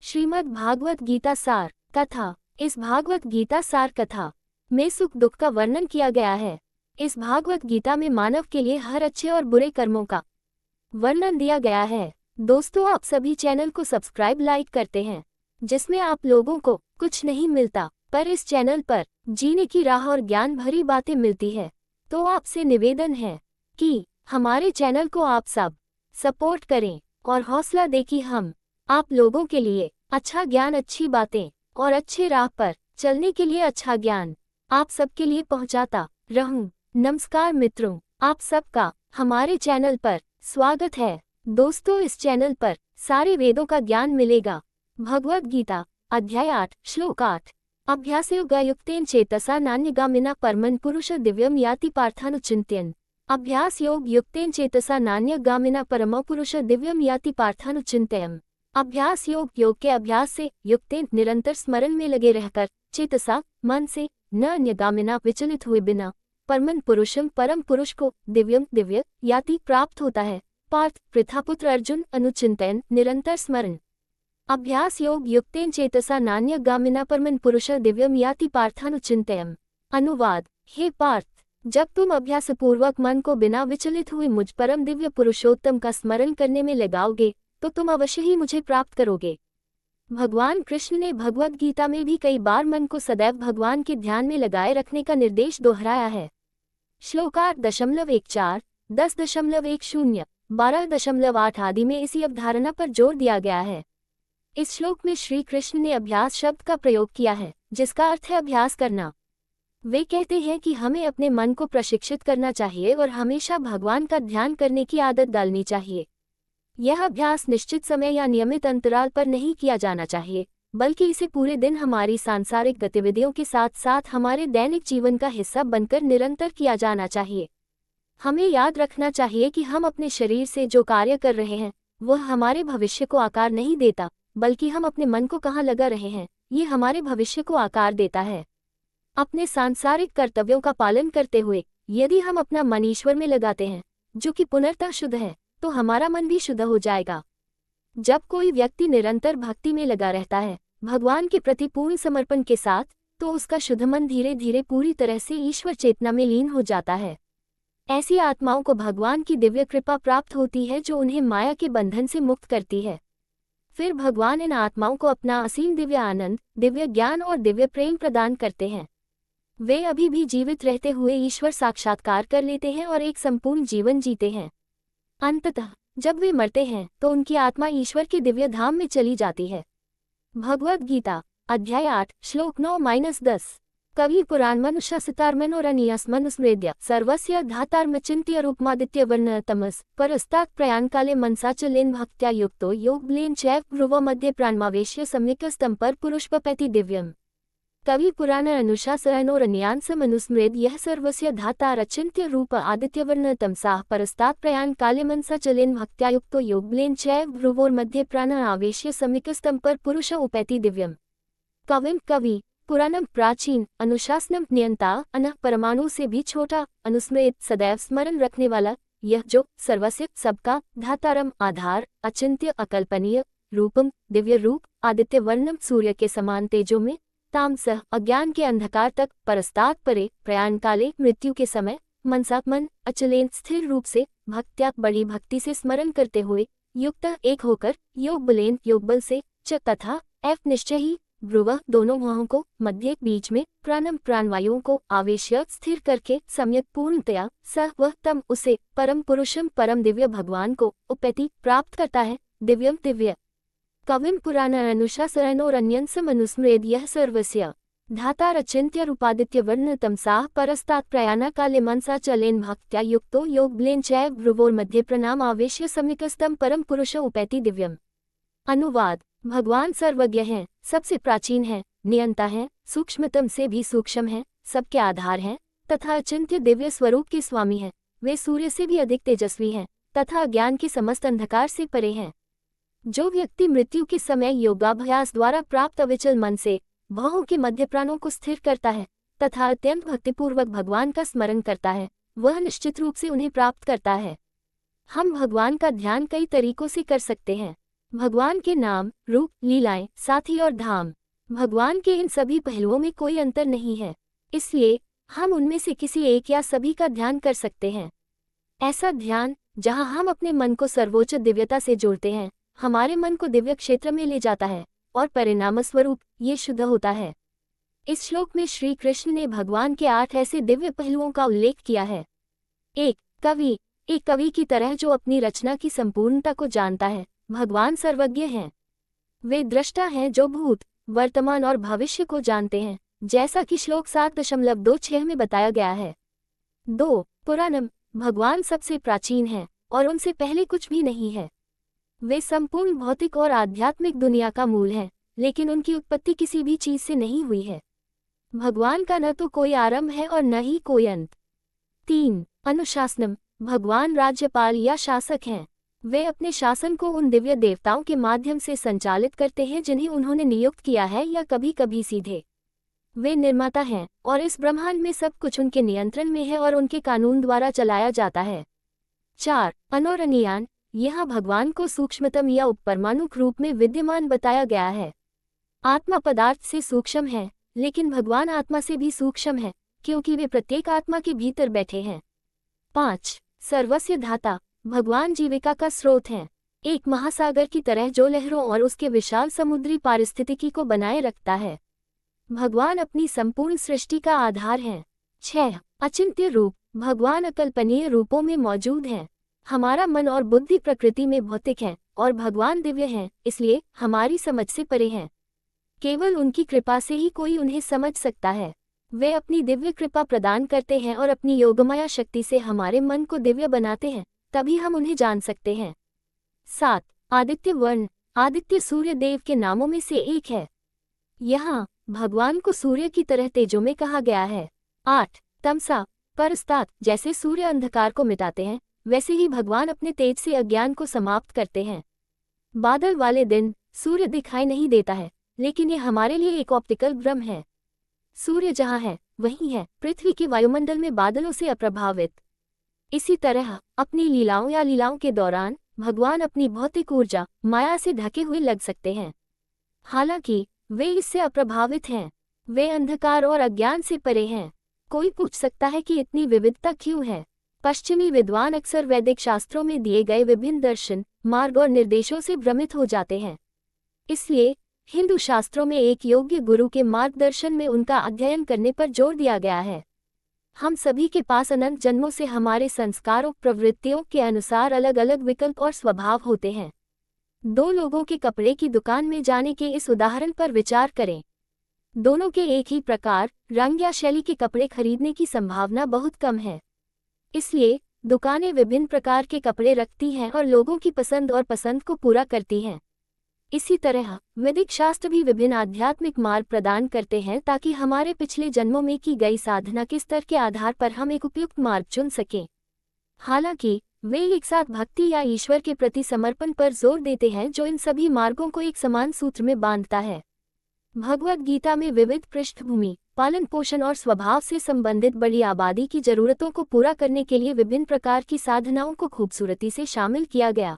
श्रीमद् भागवत गीता सार कथा। इस भागवत गीता सार कथा में सुख दुख का वर्णन किया गया है। इस भागवत गीता में मानव के लिए हर अच्छे और बुरे कर्मों का वर्णन दिया गया है। दोस्तों, आप सभी चैनल को सब्सक्राइब लाइक करते हैं, जिसमें आप लोगों को कुछ नहीं मिलता, पर इस चैनल पर जीने की राह और ज्ञान भरी बातें मिलती है। तो आपसे निवेदन है कि हमारे चैनल को आप सब सपोर्ट करें और हौसला दें कि हम आप लोगों के लिए अच्छा ज्ञान, अच्छी बातें और अच्छे राह पर चलने के लिए अच्छा ज्ञान आप सबके लिए पहुंचाता रहूं। नमस्कार मित्रों, आप सबका हमारे चैनल पर स्वागत है। दोस्तों, इस चैनल पर सारे वेदों का ज्ञान मिलेगा। भगवद गीता अध्याय 8 श्लोक 8। अभ्यासयोगयुक्तेन चेतसा नान्यगामिना परमं पुरुष दिव्यम याति पार्थानुचिंत्यन। अभ्यास योग युक्तेन चेतसा नान्यगामिना परमं पुरुष दिव्यम याति पार्थानुचिंत्यम। अभ्यास योग के अभ्यास से युक्तेन निरंतर स्मरण में लगे रहकर, चेतसा मन से, न अन्यगामिना विचलित हुए बिना, परमं पुरुषम परम पुरुष को, दिव्यम दिव्य, याति प्राप्त होता है। पार्थ पृथापुत्र अर्जुन अनुचिंतन निरंतर स्मरण। अभ्यास योग युक्तेन चेतसा नान्यगामिना परमं पुरुष दिव्यम याति पार्थानुचिंतयम्। अनुवाद। हे पार्थ, जब तुम अभ्यासपूर्वक मन को बिना विचलित हुए मुझ परम दिव्य पुरुषोत्तम का स्मरण करने में लगाओगे तो तुम अवश्य ही मुझे प्राप्त करोगे। भगवान कृष्ण ने भगवद गीता में भी कई बार मन को सदैव भगवान के ध्यान में लगाए रखने का निर्देश दोहराया है। श्लोकार 10.14, 10.10, 12.8 आदि में इसी अवधारणा पर जोर दिया गया है। इस श्लोक में श्री कृष्ण ने अभ्यास शब्द का प्रयोग किया है, जिसका अर्थ है अभ्यास करना। वे कहते हैं कि हमें अपने मन को प्रशिक्षित करना चाहिए और हमेशा भगवान का ध्यान करने की आदत डालनी चाहिए। यह अभ्यास निश्चित समय या नियमित अंतराल पर नहीं किया जाना चाहिए, बल्कि इसे पूरे दिन हमारी सांसारिक गतिविधियों के साथ साथ हमारे दैनिक जीवन का हिस्सा बनकर निरंतर किया जाना चाहिए। हमें याद रखना चाहिए कि हम अपने शरीर से जो कार्य कर रहे हैं वह हमारे भविष्य को आकार नहीं देता, बल्कि हम अपने मन को कहाँ लगा रहे हैं ये हमारे भविष्य को आकार देता है। अपने सांसारिक कर्तव्यों का पालन करते हुए यदि हम अपना मन ईश्वर में लगाते हैं, जो कि पुनर्तः शुद्ध है, तो हमारा मन भी शुद्ध हो जाएगा। जब कोई व्यक्ति निरंतर भक्ति में लगा रहता है, भगवान के प्रति पूर्ण समर्पण के साथ, तो उसका शुद्ध मन धीरे धीरे पूरी तरह से ईश्वर चेतना में लीन हो जाता है। ऐसी आत्माओं को भगवान की दिव्य कृपा प्राप्त होती है, जो उन्हें माया के बंधन से मुक्त करती है। फिर भगवान इन आत्माओं को अपना असीम दिव्य आनंद, दिव्य ज्ञान और दिव्य प्रेम प्रदान करते हैं। वे अभी भी जीवित रहते हुए ईश्वर साक्षात्कार कर लेते हैं और एक संपूर्ण जीवन जीते हैं। अंततः जब वे मरते हैं तो उनकी आत्मा ईश्वर के दिव्य धाम में चली जाती है। भगवद गीता अध्याय 8 श्लोक 9-10। कवि पुराण मनुष्यसितार्मनोरनीयस्मनुस्मृत्य सर्वस्य धातार्मचिन्त्य रूपमादित्य वर्ण तमस परस्तात् प्रयाणकाले मनसा च लेन भक्त्या युक्तो योगलेन चैव भ्रुवो मध्ये प्राणमावेश्य सम्यक्स्तम पर पुरुषपपैति दिव्यम्। कवि पुराण अनुशासनोरन्यांसमनुस्मृत यह सर्वस्य धातारचिन्त्य रूप आदित्यवर्ण तमसाः परस्तात् प्रयाण काले मनसा चलेन भक्त्या युक्तो योगलेन चैव भ्रुवोर्मध्ये प्राण आवेश्य सम्यक्स्तम पर पुरुष उपैति दिव्यम्। कवि पुराणम प्राचीन, अनुशासनम नियंता, अनः परमाणु से भी छोटा, अनुस्मृत सदैव स्मरण रखने वाला, यह जो सर्वस्य सबका, धातारम आधार, अचिंत्य अकल्पनीय, रूपम दिव्य रूप, आदित्य वर्णम सूर्य के समान तेजो में, तामसः अज्ञान के अंधकार तक, परस्तात् परे प्रयाण काले मृत्यु के समय, मनसा मन अचलेन स्थिर रूप से, भक्त्या बड़ी भक्ति से स्मरण करते हुए, युक्त एक होकर, योग बलेन योग बल से, च तथा एफ निश्चय ही, भ्रुवः दोनों भुवों को, मध्य बीच में, प्राणम प्राणवायुओं को आवेश्य स्थिर करके, सम्यक पूर्णतया, सह वह तम उसे, परम पुरुषम परम दिव्य भगवान को, उपैति प्राप्त करता है, दिव्यम दिव्य। कविम पुराण अनुशासनोरन्यंसमनुस्मृत यह सर्वस्य धातारचिन्त्य रूपादित्य वर्ण तमसाः परस्तात् प्रयाणकाले मनसा चलेन भक्त्या युक्तो योगलेन चैव भ्रुवोर्मध्ये प्रणाम आवेश्य सम्यक्स्तम परम पुरुष उपैति दिव्यम्। अनुवाद। भगवान सर्वज्ञ हैं, सबसे प्राचीन हैं, नियंता हैं, सूक्ष्मतम से भी सूक्ष्म हैं, सबके आधार हैं तथा अचिंत्य दिव्य स्वरूप के स्वामी हैं। वे सूर्य से भी अधिक तेजस्वी हैं तथा ज्ञान के समस्त अंधकार से परे हैं। जो व्यक्ति मृत्यु के समय योगाभ्यास द्वारा प्राप्त अविचल मन से भवों के मध्य प्राणों को स्थिर करता है तथा अत्यंत भक्तिपूर्वक भगवान का स्मरण करता है, वह निश्चित रूप से उन्हें प्राप्त करता है। हम भगवान का ध्यान कई तरीकों से कर सकते हैं। भगवान के नाम, रूप, लीलाएं, साथी और धाम, भगवान के इन सभी पहलुओं में कोई अंतर नहीं है, इसलिए हम उनमें से किसी एक या सभी का ध्यान कर सकते हैं। ऐसा ध्यान, जहां हम अपने मन को सर्वोच्च दिव्यता से जोड़ते हैं, हमारे मन को दिव्य क्षेत्र में ले जाता है और परिणामस्वरूप ये शुद्ध होता है। इस श्लोक में श्री कृष्ण ने भगवान के 8 ऐसे दिव्य पहलुओं का उल्लेख किया है। एक कवि की तरह जो अपनी रचना की संपूर्णता को जानता है। भगवान सर्वज्ञ हैं। वे दृष्टा हैं जो भूत, वर्तमान और भविष्य को जानते हैं, जैसा कि श्लोक 7.26 में बताया गया है। 2 पुराणम, भगवान सबसे प्राचीन हैं और उनसे पहले कुछ भी नहीं है। वे संपूर्ण भौतिक और आध्यात्मिक दुनिया का मूल हैं, लेकिन उनकी उत्पत्ति किसी भी चीज से नहीं हुई है। भगवान का न तो कोई आरंभ है और न ही कोई अंत। 3 अनुशासनम, भगवान राज्यपाल या शासक हैं। वे अपने शासन को उन दिव्य देवताओं के माध्यम से संचालित करते हैं जिन्हें उन्होंने नियुक्त किया है, या कभी कभी सीधे। वे निर्माता हैं और इस ब्रह्मांड में सब कुछ उनके नियंत्रण में है और उनके कानून द्वारा चलाया जाता है। 4 अनोरणीयान, यहाँ भगवान को सूक्ष्मतम या उपपरमाणुक रूप में विद्यमान बताया गया है। आत्मा पदार्थ से सूक्ष्म है, लेकिन भगवान आत्मा से भी सूक्ष्म है, क्योंकि वे प्रत्येक आत्मा के भीतर बैठे हैं। 5 सर्वस्य धाता, भगवान जीविका का स्रोत हैं। एक महासागर की तरह जो लहरों और उसके विशाल समुद्री पारिस्थितिकी को बनाए रखता है। भगवान अपनी संपूर्ण सृष्टि का आधार हैं। 6 अचिंत्य रूप, भगवान अकल्पनीय रूपों में मौजूद हैं। हमारा मन और बुद्धि प्रकृति में भौतिक है और भगवान दिव्य हैं, इसलिए हमारी समझ से परे हैं। केवल उनकी कृपा से ही कोई उन्हें समझ सकता है। वे अपनी दिव्य कृपा प्रदान करते हैं और अपनी योगमाया शक्ति से हमारे मन को दिव्य बनाते हैं, तभी हम उन्हें जान सकते हैं। 7 आदित्य वर्ण, आदित्य सूर्य देव के नामों में से एक है। यहाँ भगवान को सूर्य की तरह तेजो में कहा गया है। 8 तमसा परस्तात, जैसे सूर्य अंधकार को मिटाते हैं, वैसे ही भगवान अपने तेज से अज्ञान को समाप्त करते हैं। बादल वाले दिन सूर्य दिखाई नहीं देता है, लेकिन ये हमारे लिए एक ऑप्टिकल भ्रम है। सूर्य जहाँ है वहीं है, पृथ्वी के वायुमंडल में बादलों से अप्रभावित। इसी तरह अपनी लीलाओं या लीलाओं के दौरान भगवान अपनी भौतिक ऊर्जा माया से ढके हुए लग सकते हैं, हालांकि वे इससे अप्रभावित हैं। वे अंधकार और अज्ञान से परे हैं। कोई पूछ सकता है कि इतनी विविधता क्यों है? पश्चिमी विद्वान अक्सर वैदिक शास्त्रों में दिए गए विभिन्न दर्शन, मार्ग और निर्देशों से भ्रमित हो जाते हैं। इसलिए हिंदू शास्त्रों में एक योग्य गुरु के मार्गदर्शन में उनका अध्ययन करने पर जोर दिया गया है। हम सभी के पास अनंत जन्मों से हमारे संस्कारों, प्रवृत्तियों के अनुसार अलग अलग विकल्प और स्वभाव होते हैं। 2 लोगों के कपड़े की दुकान में जाने के इस उदाहरण पर विचार करें। दोनों के एक ही प्रकार, रंग या शैली के कपड़े खरीदने की संभावना बहुत कम है। इसलिए दुकानें विभिन्न प्रकार के कपड़े रखती हैं और लोगों की पसंद और पसंद को पूरा करती हैं। इसी तरह वैदिक शास्त्र भी विभिन्न आध्यात्मिक मार्ग प्रदान करते हैं ताकि हमारे पिछले जन्मों में की गई साधना के स्तर के आधार पर हम एक उपयुक्त मार्ग चुन सकें। हालांकि वे एक साथ भक्ति या ईश्वर के प्रति समर्पण पर जोर देते हैं, जो इन सभी मार्गों को एक समान सूत्र में बांधता है। भगवद गीता में विविध पृष्ठभूमि, पालन पोषण और स्वभाव से संबंधित बड़ी आबादी की जरूरतों को पूरा करने के लिए विभिन्न प्रकार की साधनाओं को खूबसूरती से शामिल किया गया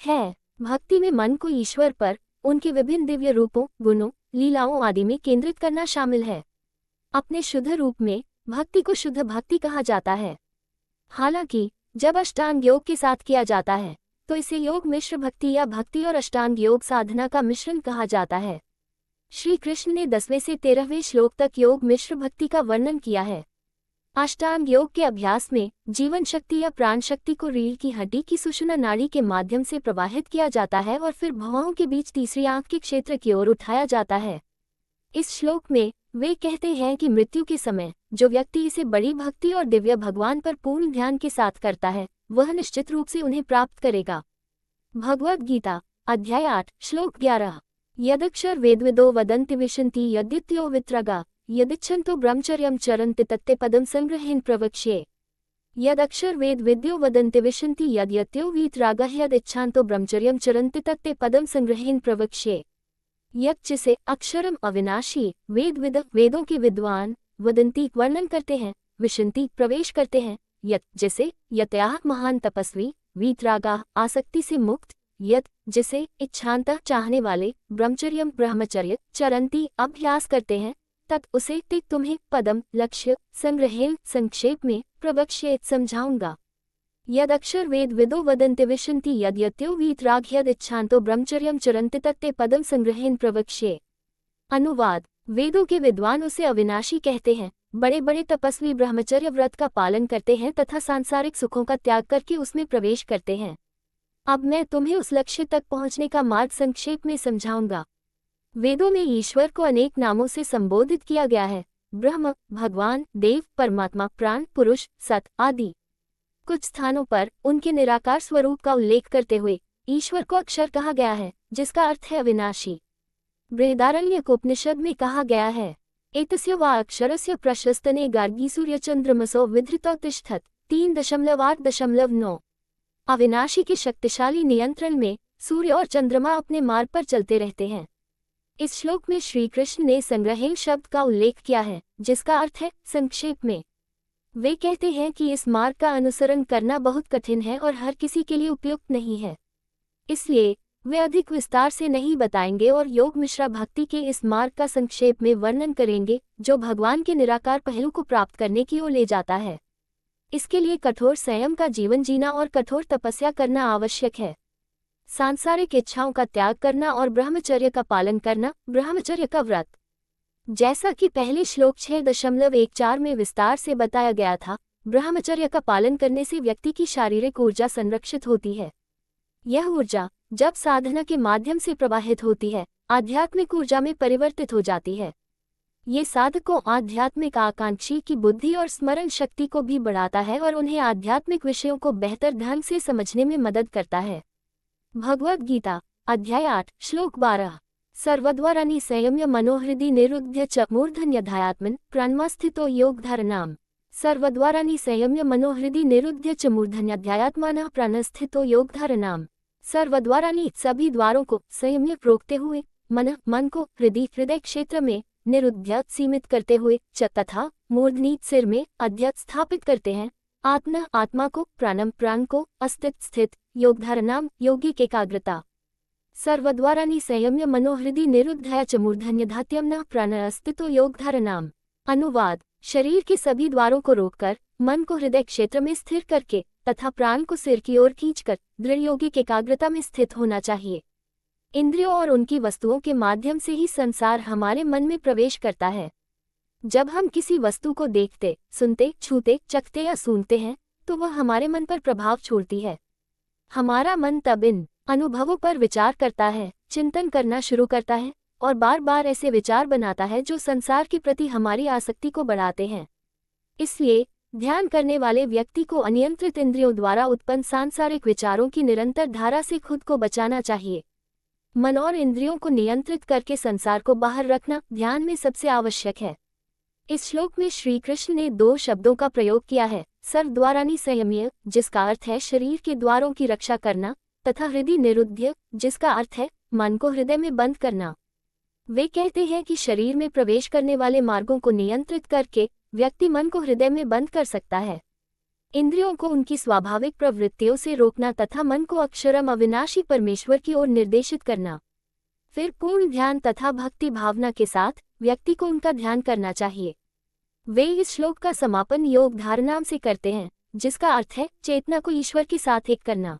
है। भक्ति में मन को ईश्वर पर, उनके विभिन्न दिव्य रूपों, गुणों, लीलाओं आदि में केंद्रित करना शामिल है। अपने शुद्ध रूप में भक्ति को शुद्ध भक्ति कहा जाता है। हालांकि जब अष्टांग योग के साथ किया जाता है तो इसे योग मिश्र भक्ति या भक्ति और अष्टांग योग साधना का मिश्रण कहा जाता है। श्री कृष्ण ने 10वें से 13वें श्लोक तक योग मिश्र भक्ति का वर्णन किया है। अष्टांग योग के अभ्यास में जीवन शक्ति या प्राण शक्ति को रीढ़ की हड्डी की सुषुम्ना नाड़ी के माध्यम से प्रवाहित किया जाता है और फिर भौहों के बीच तीसरी आंख के क्षेत्र की ओर उठाया जाता है। इस श्लोक में वे कहते हैं कि मृत्यु के समय जो व्यक्ति इसे बड़ी भक्ति और दिव्य भगवान पर पूर्ण ध्यान के साथ करता है, वह निश्चित रूप से उन्हें प्राप्त करेगा। भगवद गीता अध्याय 8 श्लोक 11 यदक्षर वेदविदो वदन्ति विशन्ति यद्यत्यो वित्रगा यदिच्छन्तो ब्रह्मचर्यं चरन्ति तत्ते पदं संग्रहेन प्रवक्ष्ये। यदक्षर वेद विद्यो वदन्ति विशन्ति यद्यत्यो वीतरागः यदिच्छन्तो ब्रह्मचर्यं चरन्ति तत्ते पदं संग्रहेन प्रवक्ष्ये। यज्ञ से अक्षरम अविनाशी, वेद वेदों के विद्वान, वदंती वर्णन करते हैं, विशन्ति प्रवेश करते हैं, यत जैसे यत्याह महान तपस्वी, वीतरागा आसक्ति से मुक्त, यत जिसे इच्छांतः चाहने वाले ब्रह्मचर्यम ब्रह्मचर्य चरंती अभ्यास करते हैं तत् उसे ते तुम्हें पदम लक्ष्य संग्रहेण संक्षेप में प्रवक्ष्येत समझाऊंगा। यद अक्षर वेद विदो वदन्ति विशन्ति यद यत्यो वीतराग्यद इच्छांतो ब्रह्मचर्यम चरन्ति तत्ते पदम संग्रहेण प्रवक्ष्ये। अनुवाद। वेदों के विद्वान उसे अविनाशी कहते हैं। बड़े बड़े तपस्वी ब्रह्मचर्य व्रत का पालन करते हैं तथा सांसारिक सुखों का त्याग करके उसमें प्रवेश करते हैं। अब मैं तुम्हें उस लक्ष्य तक पहुंचने का मार्ग संक्षेप में समझाऊंगा। वेदों में ईश्वर को अनेक नामों से संबोधित किया गया है। ब्रह्म, भगवान, देव, परमात्मा, प्राण, पुरुष, सत आदि। कुछ स्थानों पर उनके निराकार स्वरूप का उल्लेख करते हुए ईश्वर को अक्षर कहा गया है, जिसका अर्थ है अविनाशी। बृहदारण्यकोपनिषद में कहा गया है, एतस्य वा अक्षरस्य प्रशस्तने गार्गीसूर्यचंद्रमसो विधृतो तिष्ठत् 3.8.9। अविनाशी के शक्तिशाली नियंत्रण में सूर्य और चंद्रमा अपने मार्ग पर चलते रहते हैं। इस श्लोक में श्री कृष्ण ने संग्रहेण शब्द का उल्लेख किया है, जिसका अर्थ है संक्षेप में। वे कहते हैं कि इस मार्ग का अनुसरण करना बहुत कठिन है और हर किसी के लिए उपयुक्त नहीं है, इसलिए वे अधिक विस्तार से नहीं बताएंगे और योग मिश्रा भक्ति के इस मार्ग का संक्षेप में वर्णन करेंगे, जो भगवान के निराकार पहलू को प्राप्त करने की ओर ले जाता है। इसके लिए कठोर संयम का जीवन जीना और कठोर तपस्या करना आवश्यक है। सांसारिक इच्छाओं का त्याग करना और ब्रह्मचर्य का पालन करना, ब्रह्मचर्य का व्रत। जैसा कि पहले श्लोक 6.14 में विस्तार से बताया गया था, ब्रह्मचर्य का पालन करने से व्यक्ति की शारीरिक ऊर्जा संरक्षित होती है। यह ऊर्जा जब साधना के माध्यम से प्रवाहित होती है, आध्यात्मिक ऊर्जा में परिवर्तित हो जाती है। ये साधकों आध्यात्मिक आकांक्षी की बुद्धि और स्मरण शक्ति को भी बढ़ाता है और उन्हें आध्यात्मिक विषयों को बेहतर ढंग से समझने में मदद करता है। भगवद गीता अध्याय 8 श्लोक 12। सर्वद्वाराणि संयम्य मनोहृदि निरुध्य च मूर्धन्यध्यात्मन् प्राणमस्थितो योगधारणाम्। सर्वद्वाराणि संयम्य मनोहृदि निरुध्य च मूर्धन्यध्यात्मनः प्राणस्थितो योगधारणाम्। सर्वद्वाराणि सभी द्वारों को संयम्य रोकते हुए, मन को हृदय क्षेत्र में, निरुध्य सीमित करते हुए, च तथा मूर्धनि सिर में, अध्य स्थापित करते हैं, आत्मा को, प्राण को, अस्तित्व स्थित, योगधारणाम योगिक एकाग्रता। सर्वद्वाराणि संयम्य मनोहृदि निरुद्धया च मूर्धन्यधात्यम्नः प्राण अस्तित्व योगधारणाम। अनुवाद। शरीर के सभी द्वारों को रोककर, मन को हृदय क्षेत्र में स्थिर करके तथा प्राण को सिर की ओर खींचकर दृढ़ योगिक एकाग्रता में स्थित होना चाहिए। इंद्रियों और उनकी वस्तुओं के माध्यम से ही संसार हमारे मन में प्रवेश करता है। जब हम किसी वस्तु को देखते, सुनते, छूते, चखते या सूंघते हैं, तो वह हमारे मन पर प्रभाव छोड़ती है। हमारा मन तब इन अनुभवों पर विचार करता है, चिंतन करना शुरू करता है और बार बार ऐसे विचार बनाता है जो संसार के प्रति हमारी आसक्ति को बढ़ाते हैं। इसलिए ध्यान करने वाले व्यक्ति को अनियंत्रित इंद्रियों द्वारा उत्पन्न सांसारिक विचारों की निरंतर धारा से खुद को बचाना चाहिए। मन और इंद्रियों को नियंत्रित करके संसार को बाहर रखना ध्यान में सबसे आवश्यक है। इस श्लोक में श्री कृष्ण ने 2 शब्दों का प्रयोग किया है, सर्वद्वाराणि संयम्य, जिसका अर्थ है शरीर के द्वारों की रक्षा करना, तथा हृदय निरुध्य, जिसका अर्थ है मन को हृदय में बंद करना। वे कहते हैं कि शरीर में प्रवेश करने वाले मार्गों को नियंत्रित करके व्यक्ति मन को हृदय में बंद कर सकता है। इंद्रियों को उनकी स्वाभाविक प्रवृत्तियों से रोकना तथा मन को अक्षरम अविनाशी परमेश्वर की ओर निर्देशित करना। फिर पूर्ण ध्यान तथा भक्ति भावना के साथ व्यक्ति को उनका ध्यान करना चाहिए। वे इस श्लोक का समापन योग धारणाम से करते हैं, जिसका अर्थ है चेतना को ईश्वर के साथ एक करना।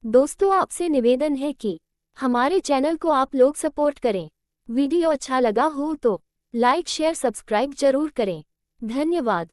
दोस्तों, आपसे निवेदन है कि हमारे चैनल को आप लोग सपोर्ट करें। वीडियो अच्छा लगा हो तो लाइक शेयर सब्सक्राइब जरूर करें। धन्यवाद।